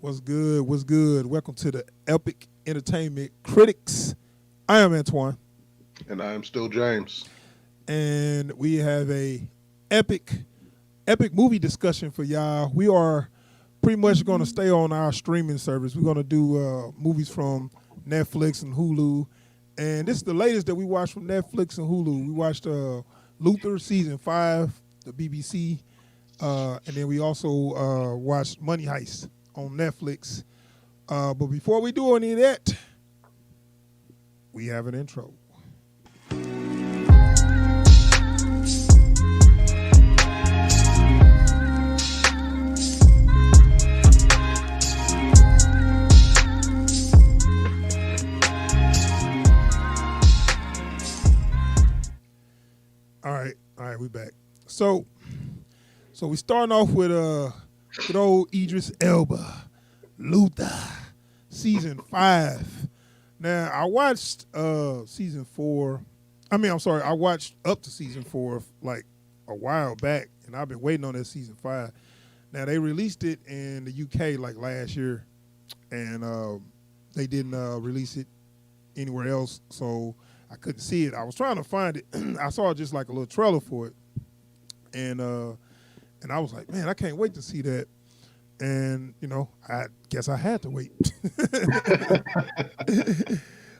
What's good? What's good? Welcome to the Epic Entertainment Critics. I am Antoine, And I am still James. and we have a epic movie discussion for y'all. We are pretty much going to stay on our streaming service. We're going to do movies from Netflix and Hulu, and this is the latest that we watched from Netflix and Hulu. We watched Luther season 5, the BBC, and then we also watched Money Heist on Netflix. But before we do any of that, we have an intro. All right, we back. So we starting off with good old Edris Elba, Luther, season 5. Now I watched season 4. I watched up to season 4 like a while back, and I've been waiting on that season 5. Now they released it in the UK like last year, and they didn't release it anywhere else, so I couldn't see it. I was trying to find it. I saw just like a little trailer for it, and I was like, man, I can't wait to see that. And I guess I had to wait.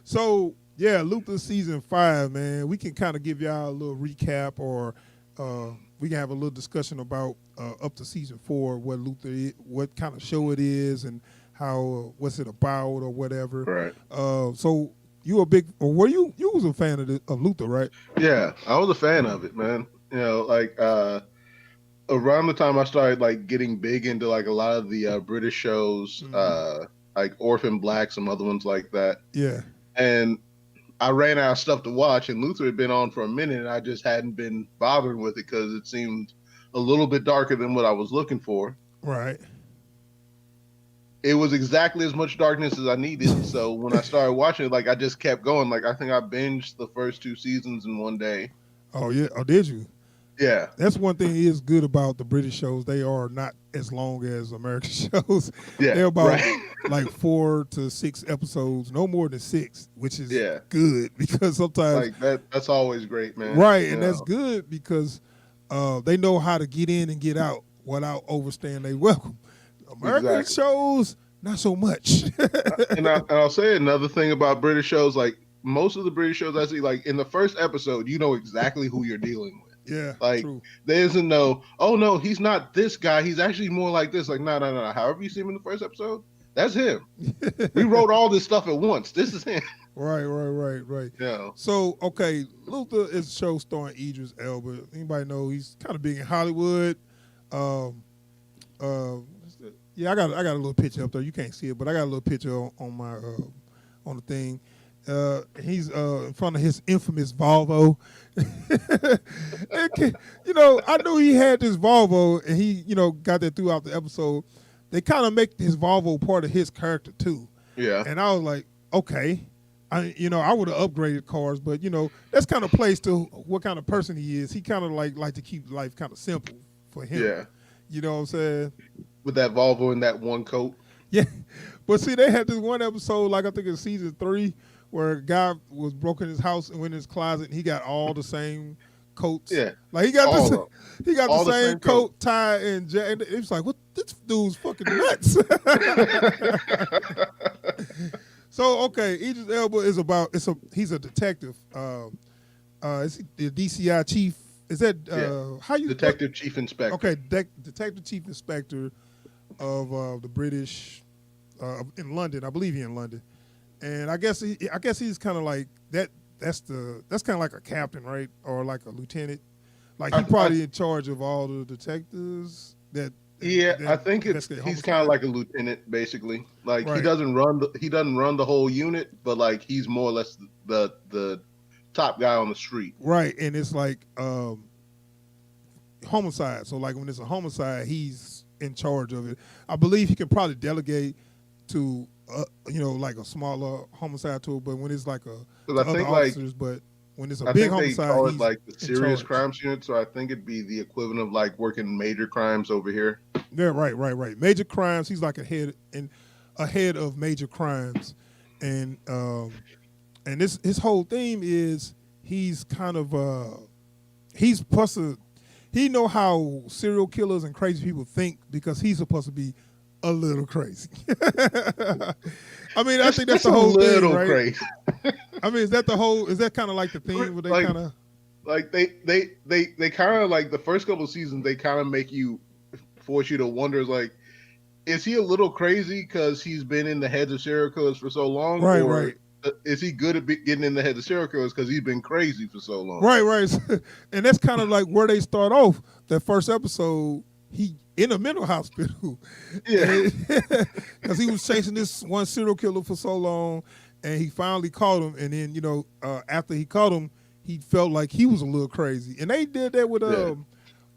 So yeah, Luther season 5, man. We can kind of give y'all a little recap, or we can have a little discussion about up to season 4, what Luther is, what kind of show it is, and how what's it about or whatever. Right. So you were you was a fan of Luther, right? Yeah, I was a fan of it, man. Around the time I started like getting big into like a lot of the British shows, like Orphan Black, some other ones like that. Yeah. And I ran out of stuff to watch, and Luther had been on for a minute, and I just hadn't been bothering with it because it seemed a little bit darker than what I was looking for. Right. It was exactly as much darkness as I needed. So when I started watching it, like I just kept going. Like I think I binged the first 2 seasons in one day. Oh yeah. Oh, did you? Yeah. That's one thing is good about the British shows. They are not as long as American shows. Yeah. They're about like 4 to 6 episodes, no more than 6, which is good because sometimes like that's always great, man. Right, and that's good because they know how to get in and get out without overstaying their welcome. American shows, not so much. and I'll say another thing about British shows, like most of the British shows I see, like in the first episode, you know exactly who you're dealing with. Yeah, like true. There isn't no, oh no, he's not this guy. He's actually more like this. Like no. However you see him in the first episode, that's him. We wrote all this stuff at once. This is him. Right. Yeah. So okay, Luther is a show starring Edris Elba. Anybody know he's kind of big in Hollywood. Yeah, I got a little picture up there. You can't see it, but I got a little picture on my on the thing. He's in front of his infamous Volvo. I knew he had this Volvo, and he, got that throughout the episode. They kind of make his Volvo part of his character too. Yeah. And I was like, okay, I would have upgraded cars, but that's kind of plays to what kind of person he is. He kind of like to keep life kind of simple for him. Yeah. You know what I'm saying? With that Volvo and that one coat. Yeah. But see, they had this one episode, like I think in season 3, where a guy was broke in his house and went in his closet, and he got all the same coats. Yeah. Like he got all the same coat, tie, and jacket. It was like, what? This dude's fucking nuts. So okay, Edris Elba is he's a detective. Is he the DCI chief? Is that how you detective chief inspector? Okay, detective chief inspector of the British in London. I believe he's in London, and I guess he's kind of like that. That's kind of like a captain, right, or like a lieutenant. Like he's probably in charge of all the detectives that. Yeah, I think he's kind of like a lieutenant, basically. Like right. he doesn't run the whole unit, but like he's more or less the top guy on the street. Right, and it's like homicide. So like when it's a homicide, he's in charge of it. I believe he can probably delegate to like a smaller homicide tool, but when it's like other officers, but when it's a I big think they homicide, call he's it like the serious charge. crimes unit. So I think it'd be the equivalent of like working major crimes over here. Yeah, right. Major crimes. He's like ahead of major crimes, and this his whole theme is he's kind of he's supposed to he know how serial killers and crazy people think because he's supposed to be a little crazy. I mean, I think that's the whole thing, right? Crazy. I mean, is that kind of like the theme where they like, kind of like they kind of like the first couple of seasons they kind of force you to wonder like, is he a little crazy because he's been in the heads of serial killers for so long, right. Is he good at getting in the heads of serial killers because he's been crazy for so long? Right. And that's kind of like where they start off. That first episode, he in a mental hospital. Yeah. Because he was chasing this one serial killer for so long, and he finally caught him. And then, after he caught him, he felt like he was a little crazy. And they did that with,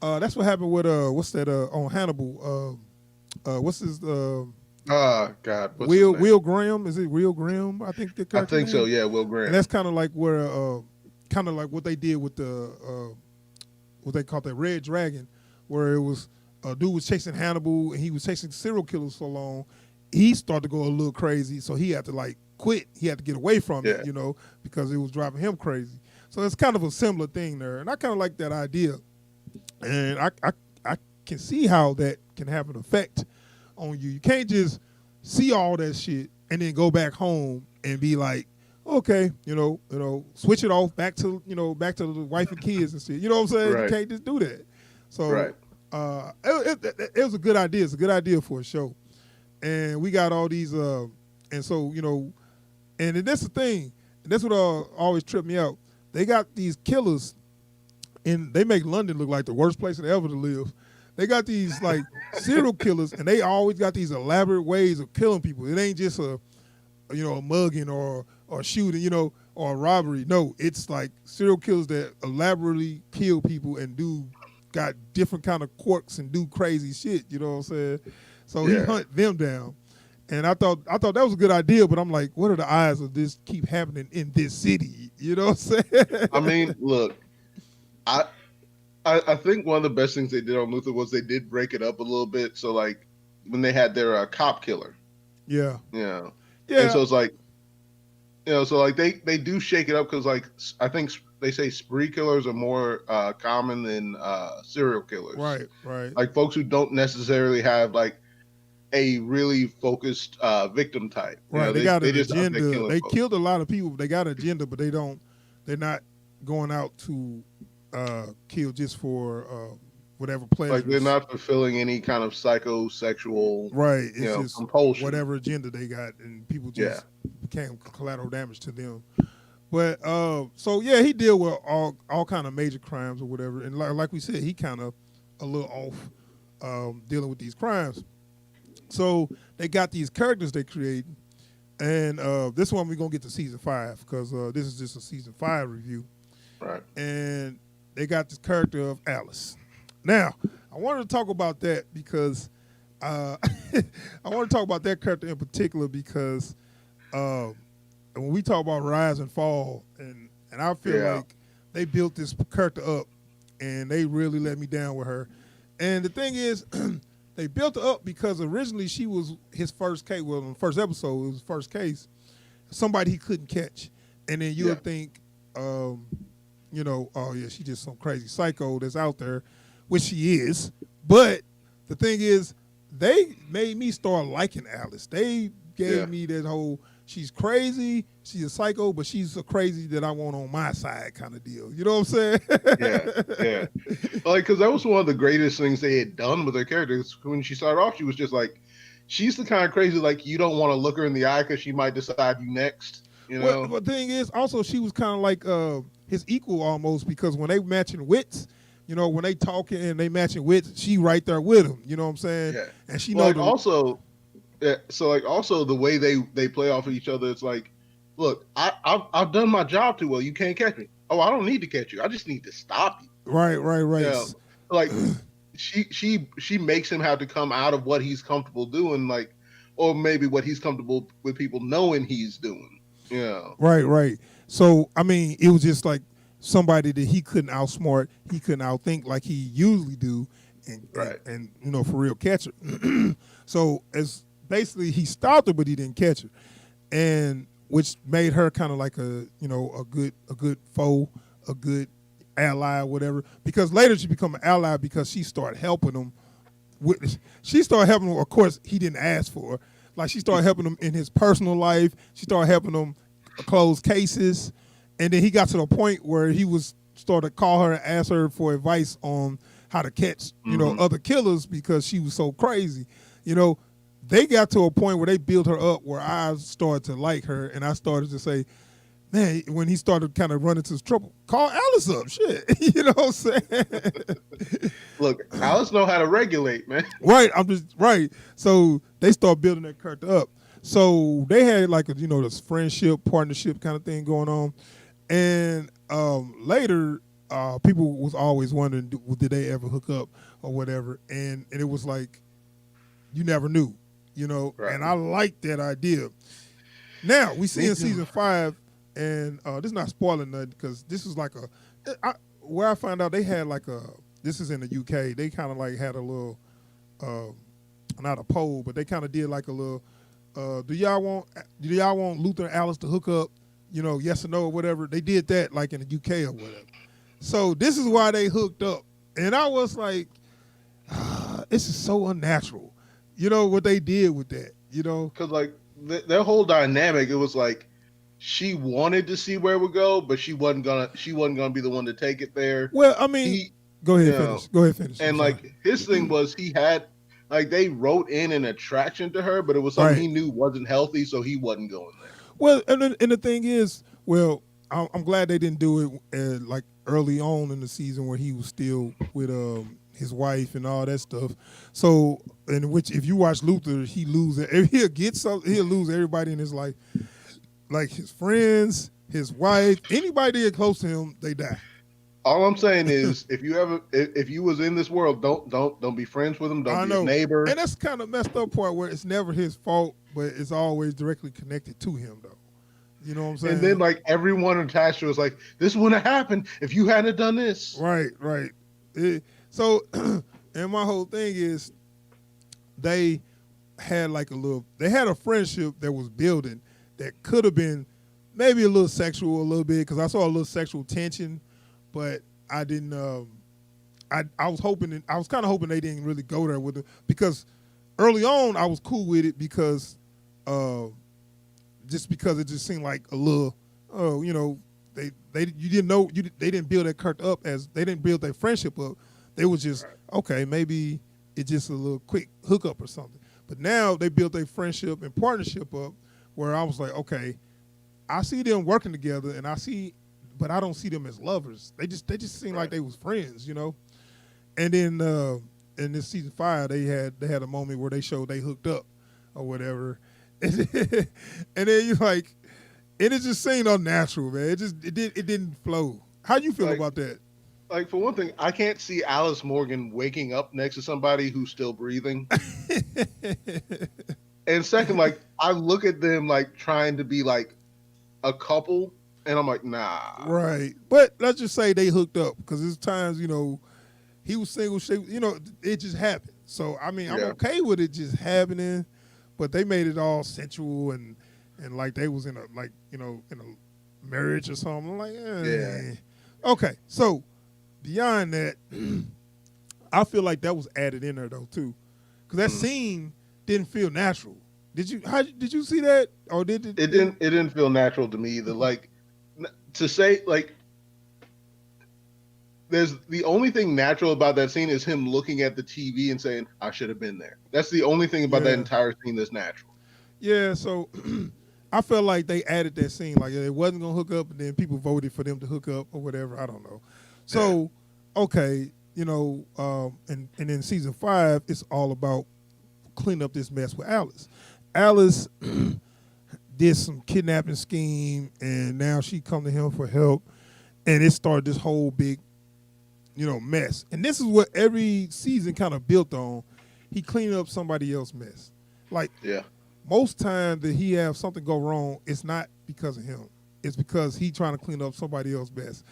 that's what happened with, what's that, on Hannibal? What's his, God. Will Graham? Is it Will Graham? I think the character name? So. Yeah, Will Graham. And that's kind of like where, kind of like what they did with the, what they called that Red Dragon, where it was a dude was chasing Hannibal and he was chasing serial killers so long, he started to go a little crazy, so he had to like quit. He had to get away from it, because it was driving him crazy. So it's kind of a similar thing there, and I kind of like that idea, and I can see how that can have an effect on you. You can't just see all that shit and then go back home and be like, okay, switch it off back to the wife and kids and shit. You know what I'm saying? Right. You can't just do that. So it was a good idea. It's a good idea for a show. And we got all these, and so, and that's the thing. And that's what always tripped me out. They got these killers, and they make London look like the worst place ever to live. They got these, like, serial killers, and they always got these elaborate ways of killing people. It ain't just a mugging or shooting, or a robbery. No, it's like serial killers that elaborately kill people and got different kind of quirks and do crazy shit. You know what I'm saying? So he hunt them down, and I thought that was a good idea. But I'm like, what are the odds of this keep happening in this city? You know what I'm saying? I mean, look, I think one of the best things they did on Luther was they did break it up a little bit. So like when they had their cop killer, yeah. And so it's like, so like they do shake it up because like I think they say spree killers are more common than serial killers. Right. Like folks who don't necessarily have like a really focused victim type. Right. They got an agenda. They killed a lot of people. They got an agenda, but they're not going out to kill just for whatever pleasure. Like they're not fulfilling any kind of psychosexual, right? It's just compulsion. Whatever agenda they got, and people just became collateral damage to them. But so yeah, he dealt with all kind of major crimes or whatever, and like we said, he kind of a little off dealing with these crimes. So they got these characters they created, and this one we're gonna get to season 5 because this is just a season 5 review. Right. And they got this character of Alice. Now, I wanted to talk about that because I want to talk about that character in particular because when we talk about rise and fall, and I feel like they built this character up, and they really let me down with her. And the thing is, they built her up because originally she was his first case. Well, in the first episode, it was his first case. Somebody he couldn't catch, and then you would think, oh yeah, she's just some crazy psycho that's out there, which she is. But the thing is, they made me start liking Alice. They gave me that whole, she's crazy, she's a psycho, but she's so crazy that I want on my side kind of deal. You know what I'm saying? Yeah. Like, because that was one of the greatest things they had done with her characters. When she started off, she was just like, she's the kind of crazy, like, you don't want to look her in the eye because she might decide you next. Well, the thing is, also, she was kind of like his equal almost, because when they matching wits, when they talking and they matching wits, she right there with him. You know what I'm saying? Yeah. And she like also, so like also the way they play off of each other, it's like, look, I've done my job too well. You can't catch me. Oh, I don't need to catch you. I just need to stop you. Right. Like she makes him have to come out of what he's comfortable doing, like, or maybe what he's comfortable with people knowing he's doing. Yeah. Right. So I mean, it was just like somebody that he couldn't outsmart, he couldn't outthink like he usually do, and Right. and for real catch her. So as basically he stopped her, but he didn't catch her, and which made her kind of like a good foe, a good ally, or whatever. Because later she become an ally because she started helping him. She started helping him. Of course, he didn't ask for her. Like she started helping him in his personal life. She started helping him close cases, and then he got to the point where he was started to call her and ask her for advice on how to catch other killers because she was so crazy. They got to a point where they built her up where I started to like her, and I started to say, man, when he started kind of running into trouble, call Alice up, shit. You know what I'm saying? Look, Alice know how to regulate, man. Right, right. So they start building that character up. So they had like this friendship, partnership kind of thing going on, and later people was always wondering, did they ever hook up or whatever, and it was like you never knew, Right. And I like that idea. Now we see in season 5, and this is not spoiling nothing because this is like where I found out they had like this is in the UK. They kind of like had a little, not a poll, but they kind of did like a little. Do y'all want Luther and Alice to hook up? Yes or no or whatever. They did that like in the UK or whatever. So this is why they hooked up, and I was like, this is so unnatural. What they did with that. Because like their whole dynamic, it was like she wanted to see where it would go, but she wasn't gonna be the one to take it there. Well, I mean, go ahead, finish. Go ahead, finish. And like his thing was he had like they wrote in an attraction to her, but it was something he knew wasn't healthy, so he wasn't going there. Well, and the thing is, I'm glad they didn't do it like early on in the season where he was still with his wife and all that stuff. So, in which if you watch Luther, he'll lose everybody in his life, like his friends, his wife, anybody that close to him, they die. All I'm saying is, if you was in this world, don't be friends with him. Don't be his neighbor. And that's kind of messed up part where it's never his fault, but it's always directly connected to him, though. You know what I'm saying? And then like everyone attached to it was like, this wouldn't have happened if you hadn't done this. Right. So, and my whole thing is, they had a friendship that was building that could have been maybe a little sexual a little bit because I saw a little sexual tension, but I didn't. I was kind of hoping they didn't really go there with it because early on I was cool with it because it just seemed like a little they didn't build that character up as they didn't build their friendship up. They was just okay, maybe it's just a little quick hookup or something. But now they built their friendship and partnership up where I was like, okay, I see them working together and but I don't see them as lovers. They just seem like they was friends, And then in this season 5, they had a moment where they showed they hooked up or whatever, and then you like, and it just seemed unnatural, man. It didn't flow. How you feel about that? Like for one thing, I can't see Alice Morgan waking up next to somebody who's still breathing. And second, like I look at them like trying to be like a couple, and I'm like, nah. Right, but let's just say they hooked up because there's times he was single, it just happened. So I mean, I'm okay with it just happening, but they made it all sensual and like they was in a marriage or something. I'm like, yeah. Okay, so beyond that, I feel like that was added in there though too, because that scene didn't feel natural. Did you see that, or did it? It didn't feel natural to me either. Like to say like. There's the only thing natural about that scene is him looking at the TV and saying, I should have been there. That's the only thing about that entire scene that's natural. Yeah, so I felt like they added that scene. Like it wasn't going to hook up, and then people voted for them to hook up or whatever. I don't know. So, okay, and in season 5, it's all about cleaning up this mess with Alice. Alice did some kidnapping scheme, and now she come to him for help, and it started this whole big mess. And this is what every season kind of built on. He cleaned up somebody else's mess. Like, most time that he have something go wrong, it's not because of him. It's because he trying to clean up somebody else's mess.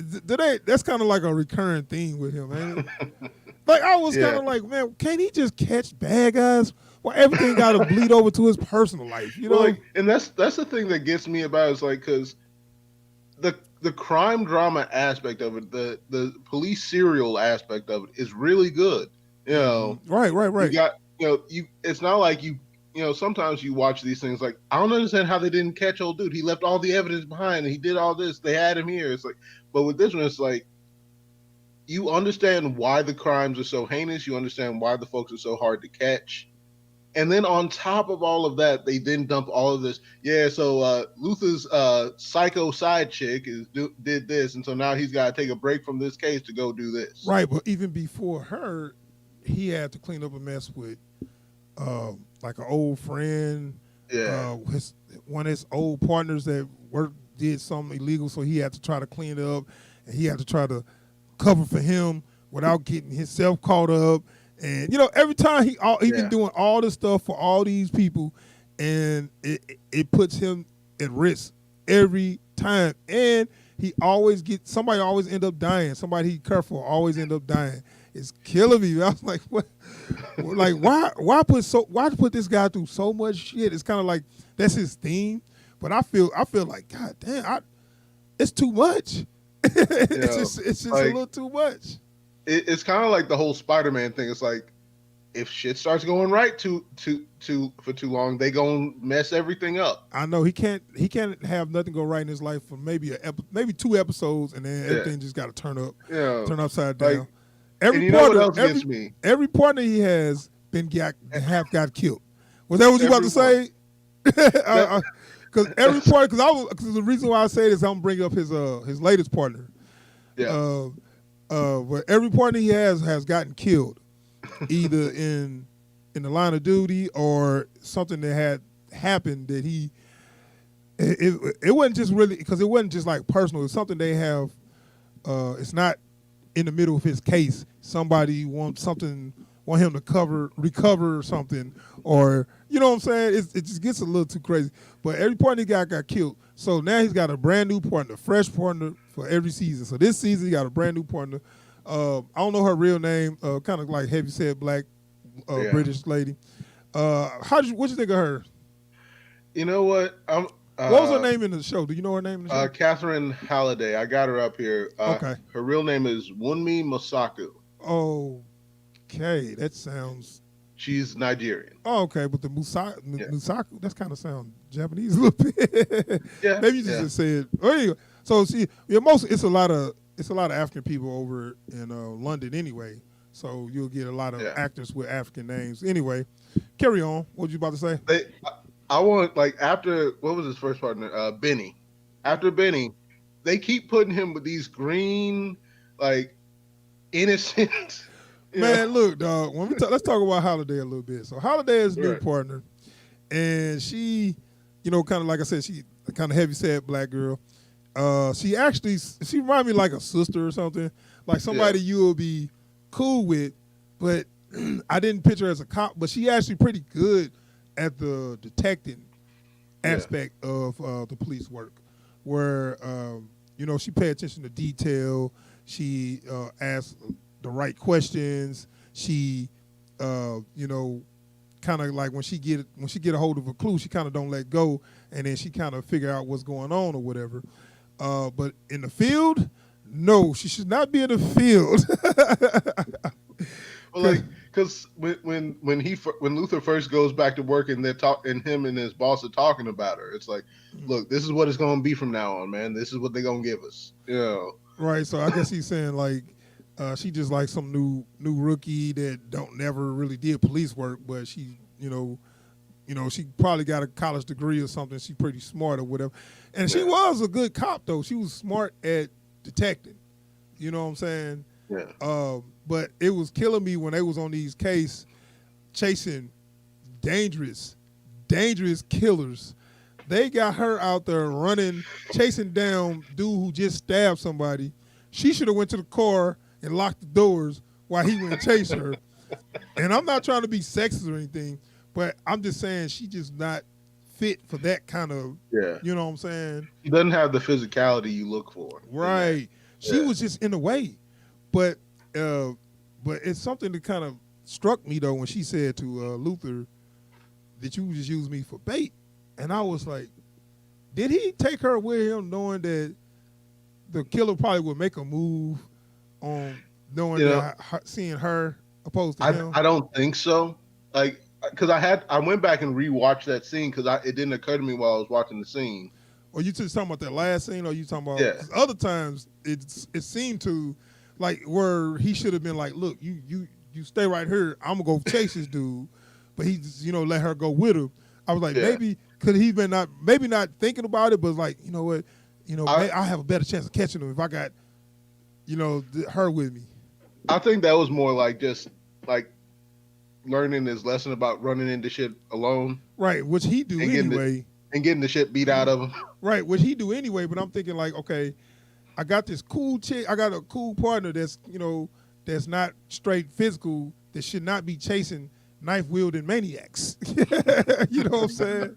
That's kind of like a recurring theme with him, ain't it? Like I was kind Yeah. of like, man, can't he just catch bad guys? Well, everything got to bleed over to his personal life, you Well, know? like, and that's the thing that gets me about it, is like, because the crime drama aspect of it, the police serial aspect of it is really good. You know, Right, right, you right. got you. It's not like sometimes you watch these things like, I don't understand how they didn't catch old dude. He left all the evidence behind and he did all this. They had him here. It's like, but with this one, it's like you understand why the crimes are so heinous. You understand why the folks are so hard to catch. And then on top of all of that, they then dump all of this. Yeah, so Luther's psycho side chick did this, and so now he's got to take a break from this case to go do this. Right, but even before her, he had to clean up a mess with like an old friend, Yeah, one of his old partners that did something illegal, so he had to try to clean it up, and he had to try to cover for him without getting himself caught up. And every time he been doing all this stuff for all these people, and it puts him at risk every time. And somebody always end up dying. Somebody he cared for always end up dying. It's killing me. I was like, what? Like, why put this guy through so much shit? It's kind of like that's his theme. But I feel like, God damn, it's too much. It's just like, a little too much. It's kind of like the whole Spider-Man thing. It's like, if shit starts going right for too long, they gonna mess everything up. I know he can't have nothing go right in his life for maybe 2 episodes, and then everything just got to turn upside down. Like, every partner he has got killed. Was that what you about to say? Because the reason why I say this, I'm bringing up his latest partner. Yeah. But every partner he has gotten killed, either in the line of duty or something that had happened that it wasn't just really, because it wasn't just like personal. It's something they have. It's not in the middle of his case. Somebody want him to recover or something, or you know what I'm saying. It just gets a little too crazy. But every partner he got killed. So now he's got a brand new partner, fresh partner for every season. So this season he got a brand new partner. I don't know her real name. Kind of like heavyset black British lady. What you think of her? You know what? What was her name in the show? Do you know her name in the show? Catherine Halliday. I got her up here. Okay. Her real name is Wunmi Mosaku. Okay, that sounds. She's Nigerian. Oh, okay, but the Musaku, that's kind of sound Japanese a little bit. Yeah. Maybe you just said. Oh, anyway. So see, it's a lot of African people over in London anyway. So you'll get a lot of actors with African names. Anyway, carry on. What were you about to say? I want, like, after, what was his first partner? Benny. After Benny, they keep putting him with these green, like, innocent. Man, look, dog. Let's talk about Holiday a little bit. So Holiday is a new partner, and she, kind of like I said, she kind of heavy-set black girl. She reminds me like a sister or something, like somebody you will be cool with, but I didn't picture her as a cop. But she actually pretty good at the detecting aspect of the police work, where she pay attention to detail. She asks the right questions. She, kind of like when she get a hold of a clue, she kind of don't let go, and then she kind of figure out what's going on or whatever. But in the field, no, she should not be in the field. Well, like, because when Luther first goes back to work and and him and his boss are talking about her, it's like, look, this is what it's gonna be from now on, man. This is what they're gonna give us. Right. So I guess he's saying like she just like some new rookie that never really did police work, but she she probably got a college degree or something. She's pretty smart or whatever. And she was a good cop, though. She was smart at detecting. You know what I'm saying? Yeah. But it was killing me when they was on these cases chasing dangerous killers. They got her out there running, chasing down dude who just stabbed somebody. She should have went to the car and locked the doors while he went and chased her. And I'm not trying to be sexist or anything, but I'm just saying she just not fit for that kind of, you know what I'm saying? She doesn't have the physicality you look for. Right. She was just in the way. But it's something that kind of struck me though when she said to Luther that you just use me for bait, and I was like, did he take her with him knowing that the killer probably would make a move on knowing that seeing her opposed to him? I don't think so. Like, because I went back and rewatched that scene because it didn't occur to me while I was watching the scene. Or you just talking about that last scene, or you talking about? Yeah. 'Cause other times it seemed to like where he should have been like, look, you stay right here. I'm gonna go chase this dude, but he just, let her go with him. I was like, maybe could he been maybe not thinking about it, but like, you know what, I have a better chance of catching him if I got, her with me. I think that was more like just like learning his lesson about running into shit alone. Right, which he do anyway. And getting the shit beat out of him. Right, which he do anyway, but I'm thinking like, okay, I got this cool chick, I got a cool partner that's, that's not straight physical, that should not be chasing knife-wielding maniacs. You know what I'm saying?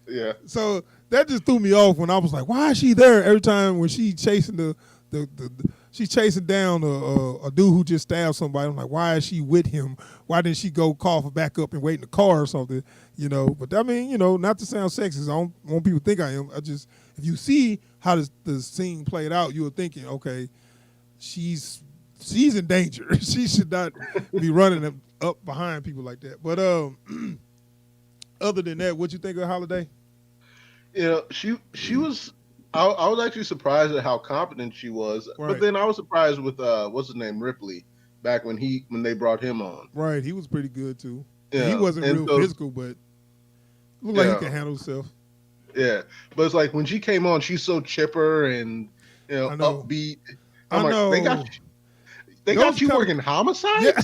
Yeah. So that just threw me off when I was like, why is she there every time when she chasing she's chasing down a dude who just stabbed somebody. I'm like, why is she with him? Why didn't she go call for backup and wait in the car or something? But I mean, not to sound sexist, I don't want people to think I am. If you see how the scene played out, you're thinking, okay, she's in danger. She should not be running up behind people like that. But other than that, what you think of Holiday? She was. I was actually surprised at how competent she was, right. But then I was surprised with what's his name, Ripley, back when they brought him on. Right, he was pretty good too. Yeah. He wasn't real physical, but looked like he could handle himself. Yeah, but it's like when she came on, she's so chipper and upbeat. I know. They got you working homicides. Yeah.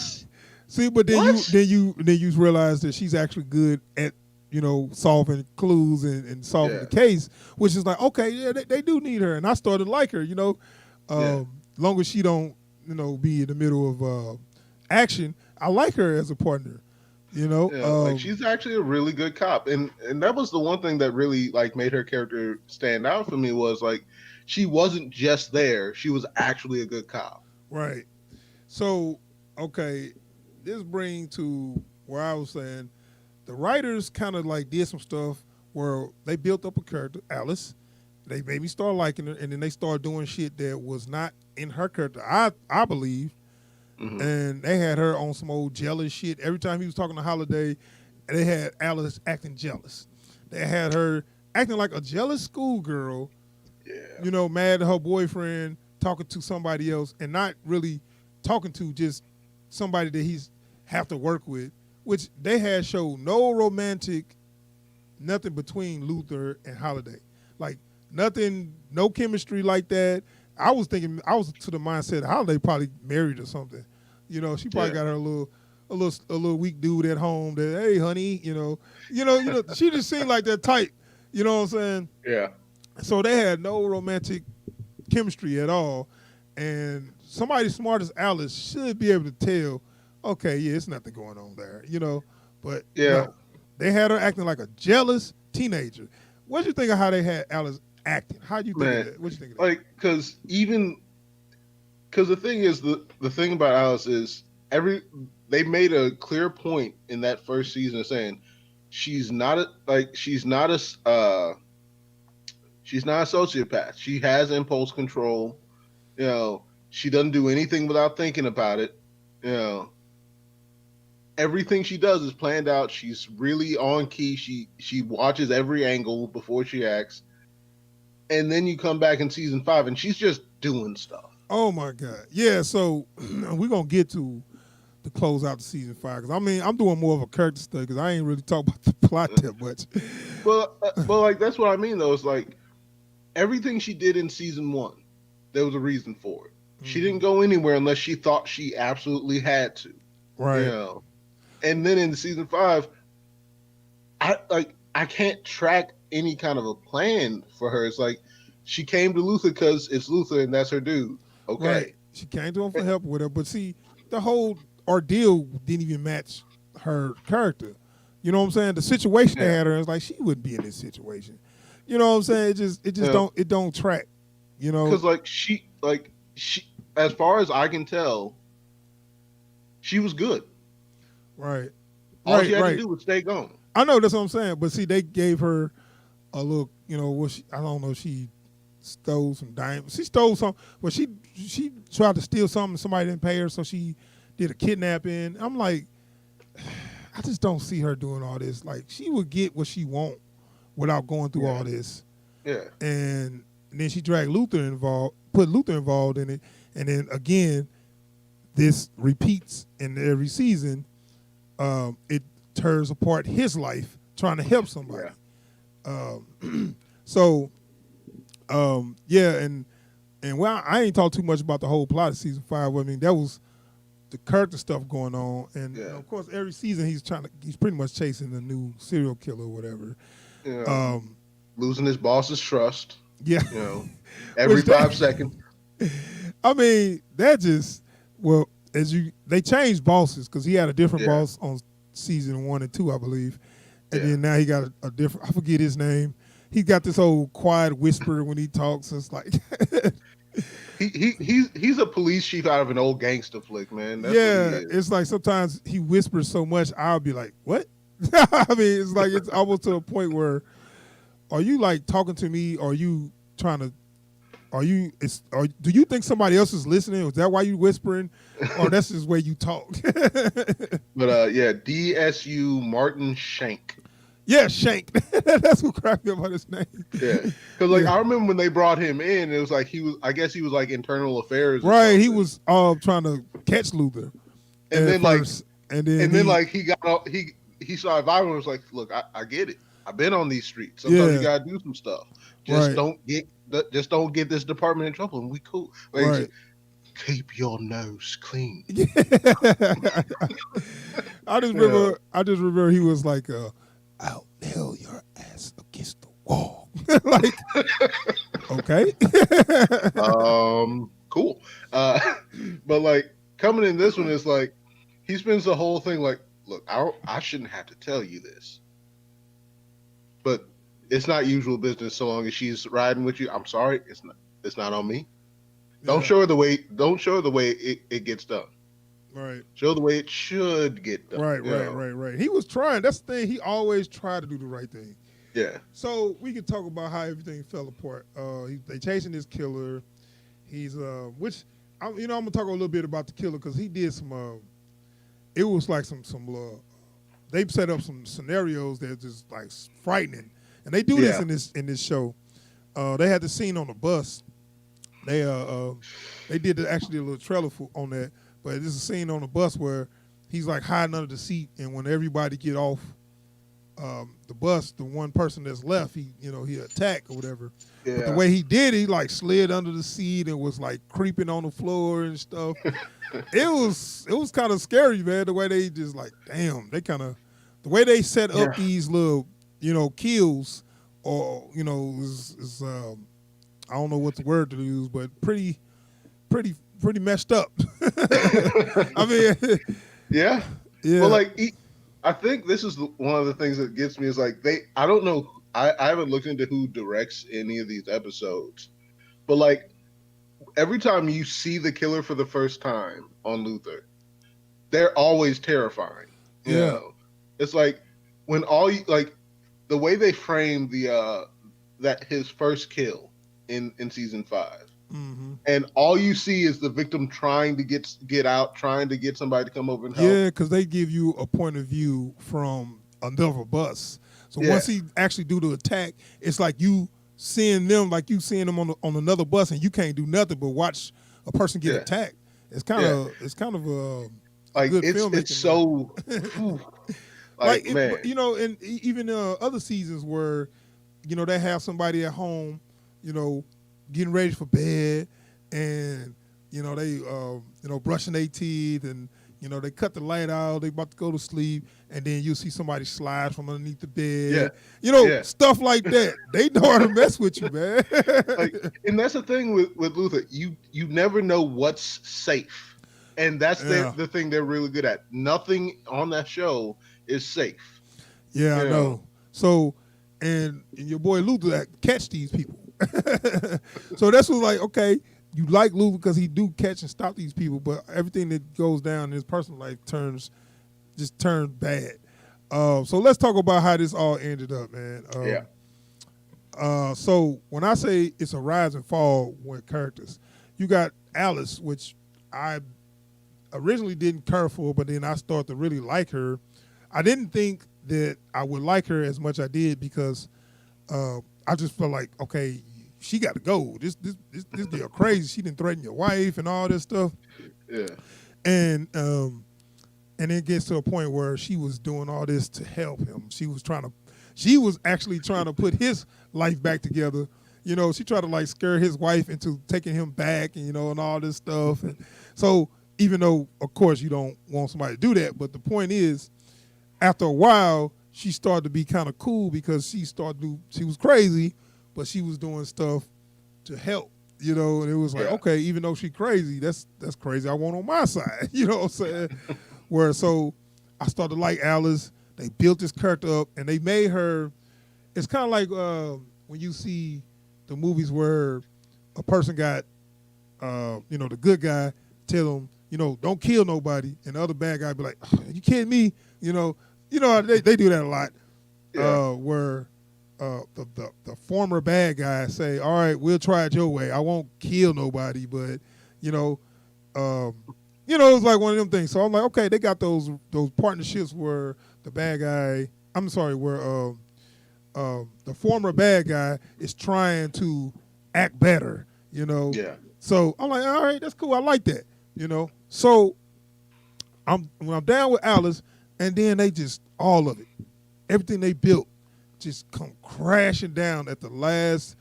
See, but then you realize that she's actually good at solving clues and solving the case, which is like, okay, yeah, they do need her, and I started to like her, long as she don't, be in the middle of action. I like her as a partner, like she's actually a really good cop, and that was the one thing that really like made her character stand out for me was like she wasn't just there; she was actually a good cop. Right. So, okay, this brings to where I was saying. The writers kind of like did some stuff where they built up a character, Alice. They made me start liking her, and then they started doing shit that was not in her character, I believe. Mm-hmm. And they had her on some old jealous shit. Every time he was talking to Holiday, they had Alice acting jealous. They had her acting like a jealous schoolgirl, mad at her boyfriend, talking to somebody else, and not really talking to just somebody that he's have to work with. Which they had showed no romantic, nothing between Luther and Holiday. Like nothing, no chemistry like that. I was to the mindset Holiday probably married or something. She probably got her a little weak dude at home that, hey honey, she just seemed like that type. You know what I'm saying? Yeah. So they had no romantic chemistry at all. And somebody smart as Alice should be able to tell, okay, yeah, it's nothing going on there, But no, they had her acting like a jealous teenager. What do you think of how they had Alice acting? How do you think of that? What do you think of that? Like, because the thing is, the thing about Alice is they made a clear point in that first season of saying she's not a sociopath. She has impulse control. She doesn't do anything without thinking about it. Everything she does is planned out. She's really on key. She watches every angle before she acts. And then you come back in season 5 and she's just doing stuff. Oh my God. Yeah, so we're going to get to close out the season 5. Because I'm doing more of a character study because I ain't really talking about the plot that much. Well, like that's what I mean though. It's like everything she did in season 1, there was a reason for it. Mm-hmm. She didn't go anywhere unless she thought she absolutely had to. Right. And then in season 5, I can't track any kind of a plan for her. It's like she came to Luther because it's Luther and that's her dude. Okay. Right. She came to him for help with her, but see, the whole ordeal didn't even match her character. You know what I'm saying? The situation they had her, it's like she wouldn't be in this situation. You know what I'm saying? It just don't track. Because like she like she, as far as I can tell, she was good. Right. All she Right. had to Right. do was stay gone. I know that's what I'm saying, but see, they gave her a little, I don't know, she stole some diamonds. She stole some, well, she tried to steal something. Somebody didn't pay her, so she did a kidnapping. I'm like, I just don't see her doing all this. Like, she would get what she want without going through all this. Yeah. And then she dragged Luther involved, put Luther involved in it, and then again, this repeats in every season. It tears apart his life trying to help somebody. Yeah. Yeah, and well, I ain't talked too much about the whole plot of season 5. I mean, that was the character stuff going on, and of course, every season he's pretty much chasing a new serial killer or whatever. Yeah. Losing his boss's trust. Yeah, every 5 seconds. I mean, that just they changed bosses because he had a different boss on season 1 and 2, I believe, and then now he got a different. I forget his name. He got this old quiet whisper when he talks. It's like he's a police chief out of an old gangster flick, man. That's what he is. It's like sometimes he whispers so much, I'll be like, "What?" I mean, it's like it's almost to a point where, are you like talking to me? Or are you trying to? Do you think somebody else is listening? Is that why you whispering, or that's just the way you talk? But DSU Martin Shank. Yeah, Shank. That's what cracked me about his name. Yeah, because I remember when they brought him in, it was like I guess he was like internal affairs. Right, he was trying to catch Luther, and then first, he saw Ivan and was like, "Look, I get it. I've been on these streets. Sometimes you gotta do some stuff. Just don't get this department in trouble, and we cool. Like, right. Keep your nose clean." I just remember he was like, "I'll nail your ass against the wall." Like, okay. Cool. But like coming in this one is like he spends the whole thing like, look, I shouldn't have to tell you this, but it's not usual business so long as she's riding with you. I'm sorry, it's not on me. Yeah. Don't show her the way it gets done. Right. Show the way it should get done. Right. He was trying. That's the thing. He always tried to do the right thing. Yeah. So we could talk about how everything fell apart. They chasing this killer. He's which I'm gonna talk a little bit about the killer because he did some. It was like some. They set up some scenarios that are just like frightening, and they do this in this show. They had the scene on the bus. They did actually a little trailer on that. But there's a scene on the bus where he's like hiding under the seat, and when everybody get off the bus, the one person that's left, he attack or whatever. Yeah. But the way he did, he like slid under the seat and was like creeping on the floor and stuff. It was kind of scary, man. The way they just like, damn, the way they set up these little kills, or is I don't know what the word to use, but pretty messed up. I mean, yeah. Well, like, I think this is one of the things that gets me is like I don't know. I haven't looked into who directs any of these episodes, but like every time you see the killer for the first time on Luther, they're always terrifying. You know? It's like when the way they frame that his first kill in season 5. Mm-hmm. And all you see is the victim trying to get out, trying to get somebody to come over and help. Yeah, because they give you a point of view from another bus. So once he actually do the attack, it's like you seeing them on another bus, and you can't do nothing but watch a person get attacked. It's kind of a like good filmmaking. It's so like man. And even other seasons where they have somebody at home, getting ready for bed, and they brushing their teeth, and they cut the light out, they about to go to sleep, and then you see somebody slide from underneath the bed. Stuff like that. They know how to mess with you, man. And that's the thing with Luther. You never know what's safe, and that's the thing they're really good at. Nothing on that show is safe. Yeah, I know. So, and your boy Luther catch these people. So that's was like, okay, you like Luther because he do catch and stop these people, but everything that goes down in his personal life turns bad. So let's talk about how this all ended up, man. Yeah. So when I say it's a rise and fall with characters, you got Alice, which I originally didn't care for, but then I started to really like her. I didn't think that I would like her as much as I did because I just felt like, okay, she got to go. This girl crazy. She didn't threaten your wife and all this stuff. Yeah. And it gets to a point where she was doing all this to help him. She was actually trying to put his life back together. You know, she tried to like scare his wife into taking him back, and and all this stuff. And so even though, of course, you don't want somebody to do that, but the point is, after a while, she started to be kind of cool because she was crazy, but she was doing stuff to help. And it was like, okay, even though she crazy, that's crazy. I want on my side. You know what I'm saying? So I started to like Alice. They built this character up, and they made her. It's kind of like when you see the movies where a person got, the good guy tell them, don't kill nobody, and the other bad guy be like, oh, you kidding me? They do that a lot. Where the former bad guy say, all right, we'll try it your way. I won't kill nobody, but it's like one of them things. So I'm like, okay, they got those partnerships where the bad guy, where the former bad guy is trying to act better, Yeah. So I'm like, all right, that's cool. I like that, So when I'm down with Alice, and then they just, all of it, everything they built just come crashing down at the last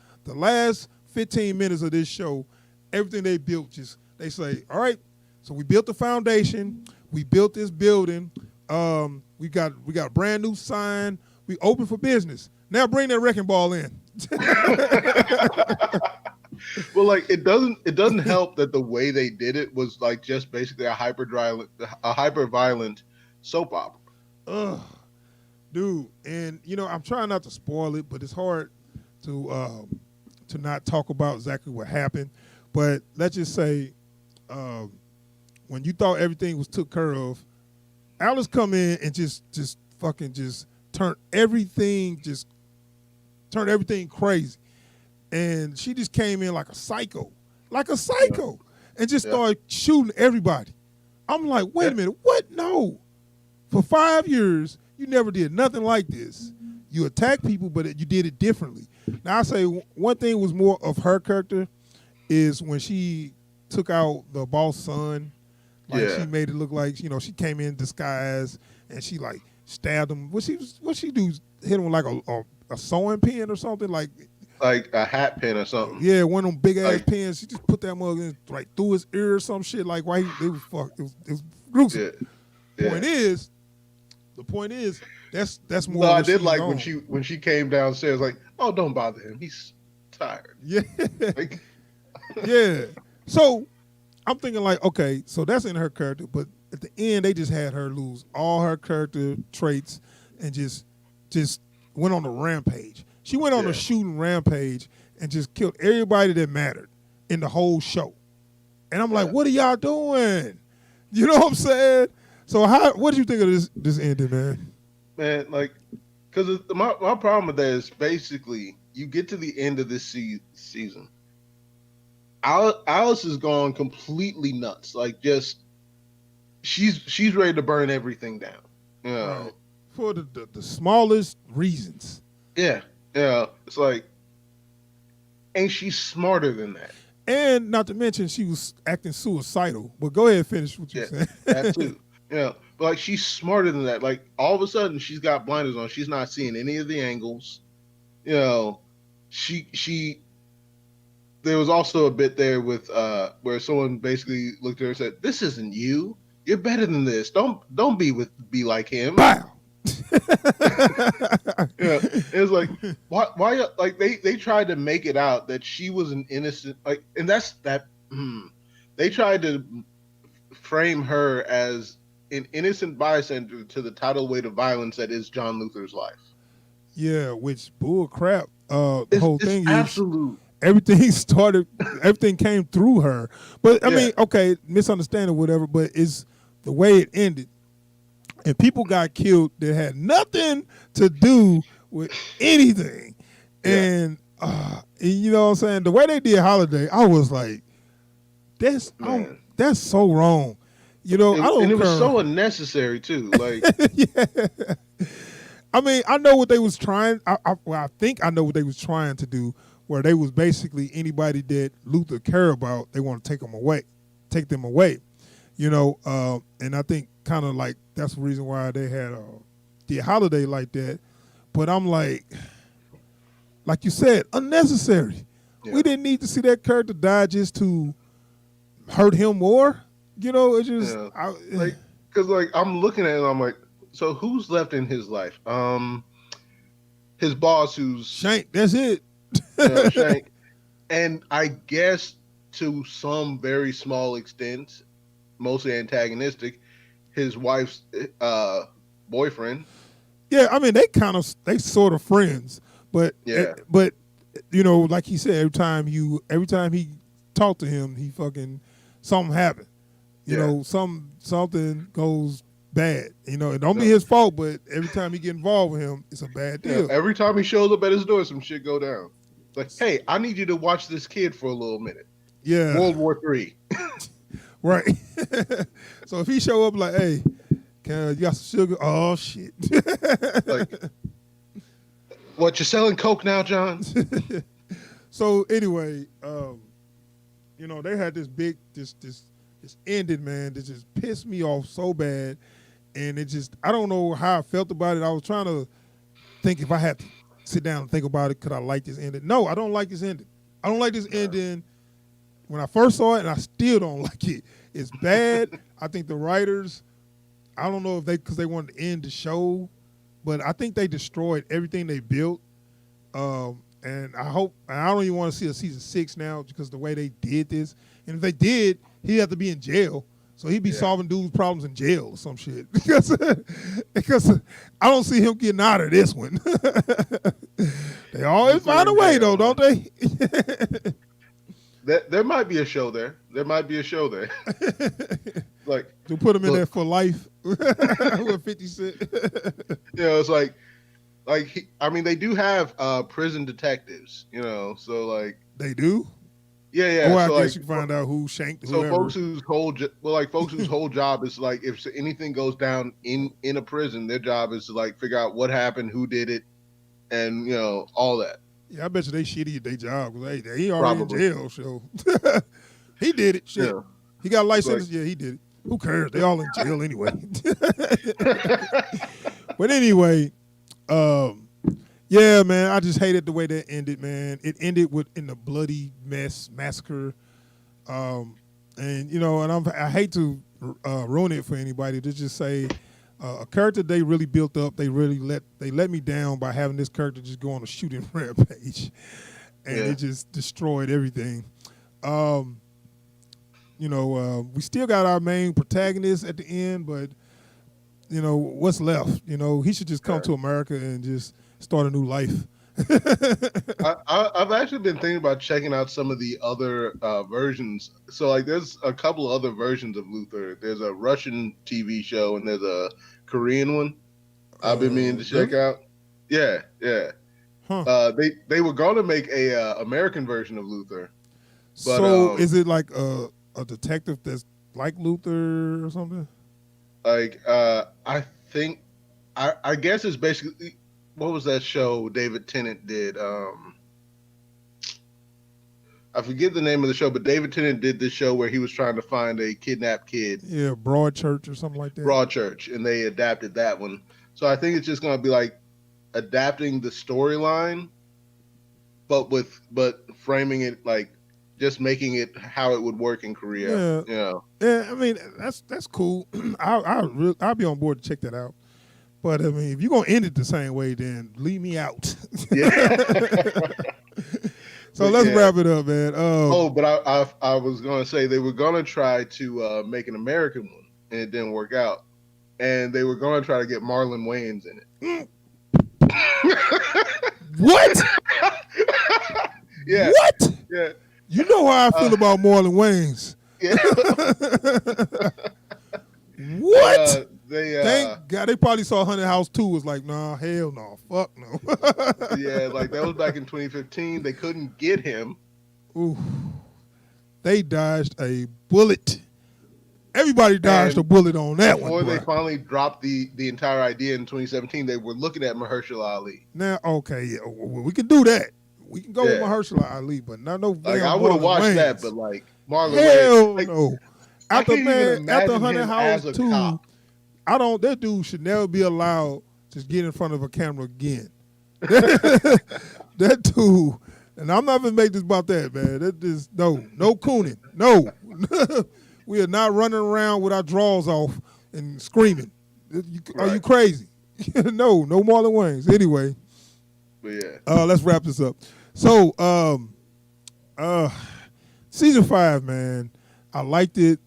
15 minutes of this show. Everything they built they say, all right, so we built the foundation, we built this building, we got a brand new sign, we open for business. Now bring that wrecking ball in. Well, like it doesn't help that the way they did it was like just basically a hyper violent soap opera. Ugh, dude, and I'm trying not to spoil it, but it's hard to not talk about exactly what happened. But let's just say, when you thought everything was took care of, Alice come in and just fucking just turned everything crazy, and she just came in like a psycho, and just started shooting everybody. I'm like, wait a minute, what? No. For 5 years, you never did nothing like this. You attacked people, but you did it differently. Now, I say one thing was more of her character is when she took out the boss son. Like she made it look like, she came in disguise and she like stabbed him. What she do? Hit him with like a sewing pin or something? Like a hat pin or something. Yeah, one of them big ass pins. She just put that mug in right through his ear or some shit. Like why it was gruesome. Yeah. The point is, that's more. No, I did like when she came downstairs, like, oh, don't bother him. He's tired. Yeah. Yeah. So I'm thinking like, okay, so that's in her character, but at the end they just had her lose all her character traits and just went on a rampage. She went on a shooting rampage and just killed everybody that mattered in the whole show. And I'm like, what are y'all doing? You know what I'm saying? So what did you think of this ending, man? Man, like, because my problem with that is basically you get to the end of this season. Alice is gone completely nuts. Like, just she's ready to burn everything down. Right. For the smallest reasons. Yeah. It's like, ain't she smarter than that? And not to mention, she was acting suicidal. But go ahead and finish what you're saying. That too. But like she's smarter than that. Like all of a sudden she's got blinders on. She's not seeing any of the angles. She there was also a bit there with where someone basically looked at her and said, "This isn't you. You're better than this. Don't be like him." Wow. It was like why like they tried to make it out that she was an innocent, like, and they tried to frame her as an innocent bystander to the tidal weight of violence that is John Luther's life. Yeah, which bull crap. The whole thing is absolute everything came through her. But I Yeah. mean, okay, misunderstanding, whatever. But it's the way it ended, and people got killed that had nothing to do with anything. Yeah. And you know what I'm saying? The way they did Holiday, I was like, Man. that's so wrong. You know, I don't And it was care. so unnecessary too. Like, Yeah. I mean, I know what they was trying. I think I know what they was trying to do, where they was basically anybody that Luther care about, they want to take them away. You know, and I think kind of like that's the reason why they had the Holiday like that. But I'm like you said, unnecessary. yeah. We didn't need to see that character die just to hurt him more. You know, it's just Yeah. Like, because like I'm looking at it, and I'm like, so who's left in his life? His boss, who's Shank. That's it. Shank, and I guess to some very small extent, mostly antagonistic, his wife's boyfriend. Yeah, I mean they sort of friends, but Yeah. but you know, like he said, every time he talked to him, he fucking something happened. You Yeah. know, something goes bad. You know, it don't be No. his fault, but every time he get involved with him, it's a bad deal. Every time he shows up at his door, some shit go down. Like, hey, I need you to watch this kid for a little minute. Yeah, World War III. right. So if he show up like, hey, you got some sugar? Oh shit. Like, what, you're selling coke now, John? So anyway, you know, they had this ended, man, that just pissed me off so bad. And it just, I don't know how I felt about it. I was trying to think if I had to sit down and think about it, could I like this ending? No, I don't like this ending. I don't like this ending. When I first saw it, and I still don't like it. It's bad. I think the writers, I don't know if because they wanted to end the show, but I think they destroyed everything they built. And I don't even want to see a season 6 now because the way they did this. And if they did, he'd have to be in jail. So he'd be solving dudes' problems in jail or some shit. because I don't see him getting out of this one. They always find a way, though, don't they? There might be a show there. Like, to put him in there for life with 50 Cent. You know, it's like I mean, they do have prison detectives, you know, so like They do? yeah. Or I so guess like, you can find out who shanked so whoever. folks whose whole job is like, if anything goes down in a prison, their job is to like figure out what happened, who did it, and you know, all that. Yeah, I bet you they shitty at their job because he already Probably. in jail. So he did it. Shit, Yeah. he got license. Like- Yeah, he did it. Who cares? They all in jail anyway. But anyway, yeah, man, I just hated the way that ended, man. It ended in a bloody massacre, and you know, and I hate to ruin it for anybody to just say a character they really built up. They let me down by having this character just go on a shooting rampage, and it just destroyed everything. You know, we still got our main protagonist at the end, but you know what's left. You know, he should just come to America and just start a new life. I've actually been thinking about checking out some of the other versions. So like, there's a couple of other versions of Luther. There's a Russian TV show and there's a Korean one. I've been meaning to check out. Yeah. Huh. They were going to make a American version of Luther. But, so is it like a detective that's like Luther or something? Like I think I guess it's basically, what was that show David Tennant did? I forget the name of the show, but David Tennant did this show where he was trying to find a kidnapped kid. Yeah, Broadchurch or something like that. Broadchurch, and they adapted that one. So I think it's just going to be like adapting the storyline, but framing it like just making it how it would work in Korea. Yeah. You know? Yeah, I mean that's cool. I'll be on board to check that out. But I mean, if you're gonna end it the same way, then leave me out. Yeah. So let's wrap it up, man. But I was gonna say they were gonna try to make an American one, and it didn't work out. And they were gonna try to get Marlon Wayans in it. What? Yeah. What? how I feel about Marlon Wayans. Yeah. What? They Thank God. They probably saw Haunted House 2 was like, nah, hell no. Fuck no. yeah, like that was back in 2015. They couldn't get him. Ooh. They dodged a bullet. Everybody dodged a bullet on that one. Before they finally dropped the entire idea in 2017, they were looking at Mahershala Ali. Now, okay, yeah, we can do that. We can go with Mahershala Ali, but not no. Like I would have watched Wayans. that, but like Marlon Hell Wayans, no. After Haunted House 2, cop. that dude should never be allowed to get in front of a camera again. That dude, and I'm not gonna make this about that, man. That is no cooning. No. We are not running around with our drawers off and screaming. Are you crazy? No Marlon Wayans. Anyway. But yeah. Let's wrap this up. So, season 5, man, I liked it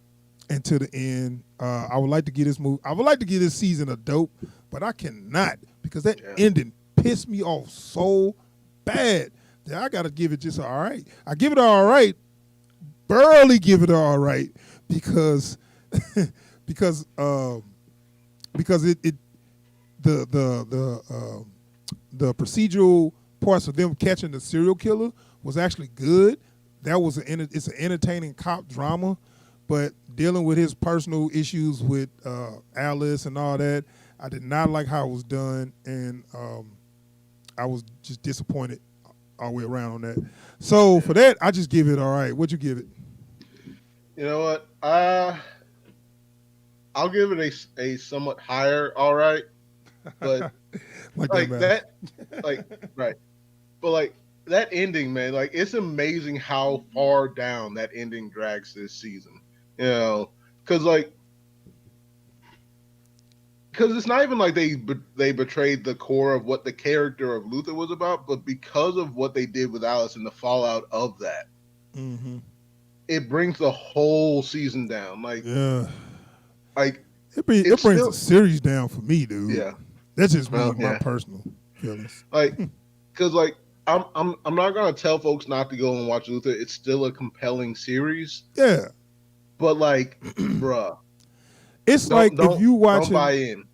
until the end. I would like to give this season a dope, but I cannot because that ending pissed me off so bad that I gotta give it just all right. I give it all right, barely give it all right because because it the procedural parts of them catching the serial killer was actually good. That was it's an entertaining cop drama, but dealing with his personal issues with Alice and all that, I did not like how it was done, and I was just disappointed all the way around on that. So for that, I just give it all right. What'd you give it? You know what? I'll give it a somewhat higher all right, but like that, right. But like that ending, man, like it's amazing how far down that ending drags this season. You know, because it's not even like they betrayed the core of what the character of Luther was about, but because of what they did with Alice and the fallout of that, it brings the whole season down. Like, like it brings the series down for me, dude. Yeah, that's just my personal feelings. Like, because like I'm not gonna tell folks not to go and watch Luther. It's still a compelling series. Yeah, but like, bruh. It's like if you watch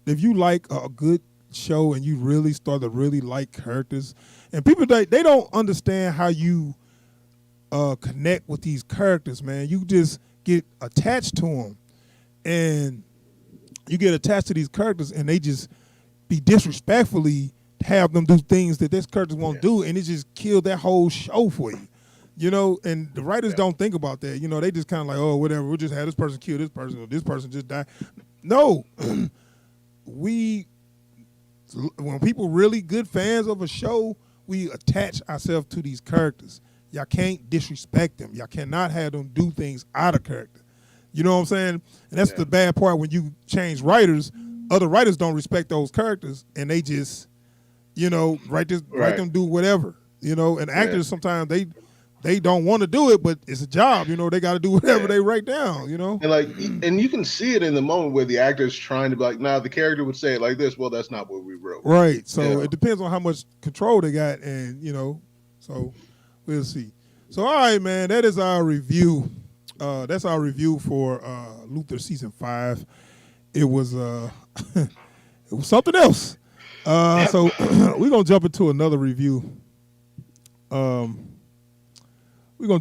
if you like a good show and you really start to really like characters, and people they don't understand how you connect with these characters, man. You just get attached to them, and you get attached to these characters, and they just be disrespectfully have them do things that this characters won't do, and it just killed that whole show for you. You know, and the writers don't think about that. You know, they just kind of like, oh, whatever, we'll just have this person kill this person, or this person just die. No. When people really good fans of a show, we attach ourselves to these characters. Y'all can't disrespect them. Y'all cannot have them do things out of character. You know what I'm saying? And that's the bad part when you change writers. Other writers don't respect those characters, and they just, you know, write them do whatever. You know, and actors sometimes they don't want to do it, but it's a job. You know, they got to do whatever they write down. You know, and you can see it in the moment where the actor is trying to be like, "Nah, the character would say it like this." Well, that's not what we wrote. Right. So it depends on how much control they got, and you know, so we'll see. So all right, man, that is our review. That's our review for Luther season 5. It was it was something else. So we're gonna jump into another review. We're gonna jump